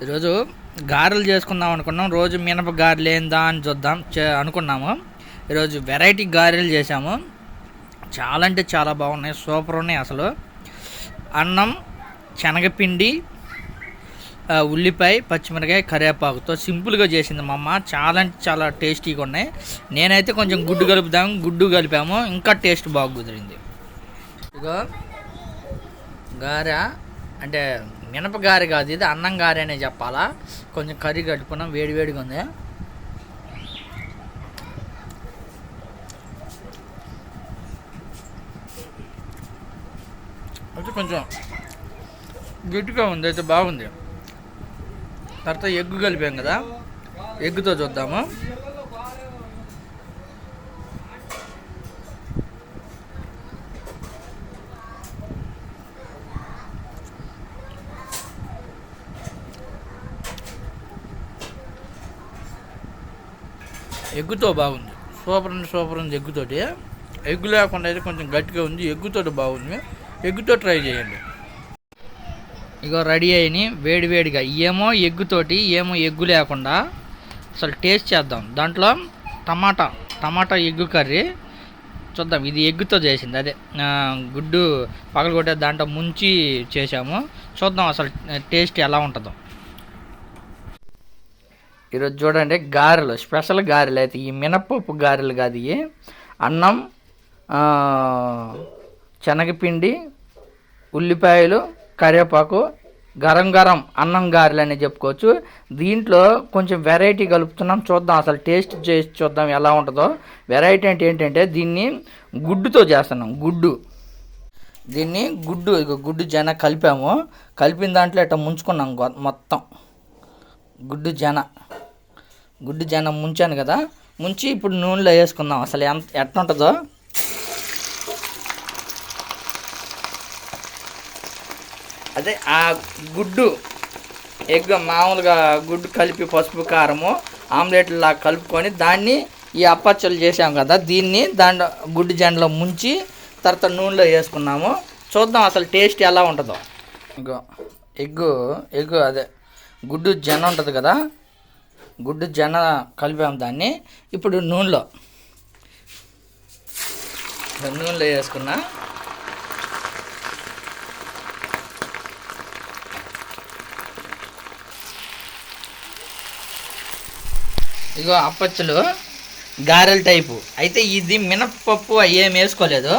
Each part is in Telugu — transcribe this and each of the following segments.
ఈరోజు గారెలు చేసుకుందాం అనుకున్నాం. రోజు మినప గారెలు ఏందా అని చూద్దాం అనుకున్నాము. ఈరోజు వెరైటీ గారెలు చేసాము. చాలా అంటే చాలా బాగున్నాయి, సూపర్ ఉన్నాయి అసలు. అన్నం, శనగపిండి, ఉల్లిపాయ, పచ్చిమిరకాయ, కరివేపాకుతో సింపుల్గా చేసింది మా అమ్మ. చాలా అంటే చాలా టేస్టీగా ఉన్నాయి. నేనైతే కొంచెం గుడ్డు కలిపాము, ఇంకా టేస్ట్ బాగా కుదిరింది. ఇగో గారె అంటే మినప గారె కాదు, ఇది అన్నం గారె అనే చెప్పాలా. కొంచెం కర్రీ కట్టుకున్నాం, వేడివేడిగా ఉంది. అయితే కొంచెం గట్టిగా ఉంది, అయితే బాగుంది. తర్వాత ఎగ్గు కలిపాం కదా, ఎగ్గుతో చూద్దాము. ఎగ్గుతో బాగుంది, సూపర్ ఉంది ఎగ్గుతోటి. ఎగ్గు లేకుండా అయితే కొంచెం గట్టిగా ఉంది, ఎగ్గుతోటి బాగుంది. ఎగ్గుతో ట్రై చేయండి. ఇగో రెడీ అయినాయి వేడివేడిగా. ఏమో ఎగ్గుతోటి, ఏమో ఎగ్గు లేకుండా. అసలు టేస్ట్ చేద్దాం. దాంట్లో టమాటా ఎగ్గు కర్రీ చూద్దాం. ఇది ఎగ్గుతో చేసింది, అదే గుడ్డు పగలగొట్టే దాంట్లో ముంచి చేసాము. చూద్దాం అసలు టేస్ట్ ఎలా ఉంటుందో. ఈరోజు చూడండి గారెలు, స్పెషల్ గారెలు. అయితే ఈ మినపప్పు గారెలు కాదు, ఇవి అన్నం, శనగపిండి, ఉల్లిపాయలు, కరివేపాకు, గరం అన్నం గారెలు అని చెప్పుకోవచ్చు. దీంట్లో కొంచెం వెరైటీ కలుపుతున్నాం. చూద్దాం అసలు టేస్ట్ చేసి చూద్దాం ఎలా ఉంటుందో. వెరైటీ అంటే ఏంటంటే దీన్ని గుడ్డుతో చేస్తున్నాం. దీన్ని గుడ్డు జన కలిపాము. కలిపిన దాంట్లో ఇట్లా ముంచుకున్నాం మొత్తం. గుడ్డు జన ముంచాను కదా, ముంచి ఇప్పుడు నూనెలో వేసుకుందాం. అసలు ఎట్లా ఉంటుందో. అదే ఆ గుడ్డు ఎగ్ మామూలుగా గుడ్డు కలిపి పసుపు కారము ఆమ్లెట్లా కలుపుకొని దాన్ని ఈ అప్పచ్చలు చేసాం కదా, దీన్ని దాంట్లో గుడ్డు జండలో ముంచి తర్వాత నూనెలో వేసుకున్నాము. చూద్దాం అసలు టేస్ట్ ఎలా ఉంటుందో. ఎగ్గు అదే గుడ్డు జన ఉంటుంది కదా, గుడ్డు జన కలిపాము దాన్ని. ఇప్పుడు నూనెలో వేసుకున్నా. ఇగో అప్పచ్చులు గారెల టైపు. అయితే ఇది మినప్పప్పు ఏం వేసుకోలేదు,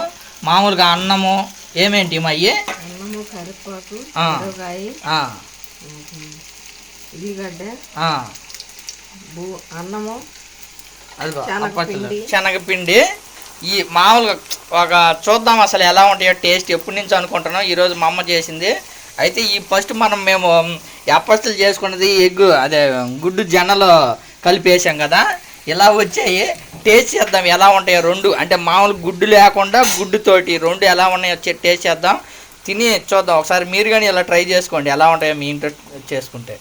మామూలుగా అన్నము. ఏమేంటి అయ్యి? అన్నము, కరివేపాకు, ఉల్లిగడ్డ, అన్నము, శనగపిండి. ఈ మామూలుగా ఒక చూద్దాం అసలు ఎలా ఉంటాయో టేస్ట్. ఎప్పటి నుంచి అనుకుంటున్నాం, ఈరోజు మా అమ్మ చేసింది. అయితే ఈ ఫస్ట్ మేము అప్పచ్చులు చేసుకున్నది ఎగ్గు అదే గుడ్డు జనలో కలిపేసాం కదా, ఇలా వచ్చాయి. టేస్ట్ చేద్దాం ఎలా ఉంటాయో రెండు. అంటే మామూలు గుడ్డు లేకుండా గుడ్డుతోటి రెండు ఎలా ఉన్నాయో టేస్ట్ చేద్దాం, తిని చూద్దాం. ఒకసారి మీరు కానీ ఇలా ట్రై చేసుకోండి ఎలా ఉంటాయో మీ ఇంట్లో చేసుకుంటే.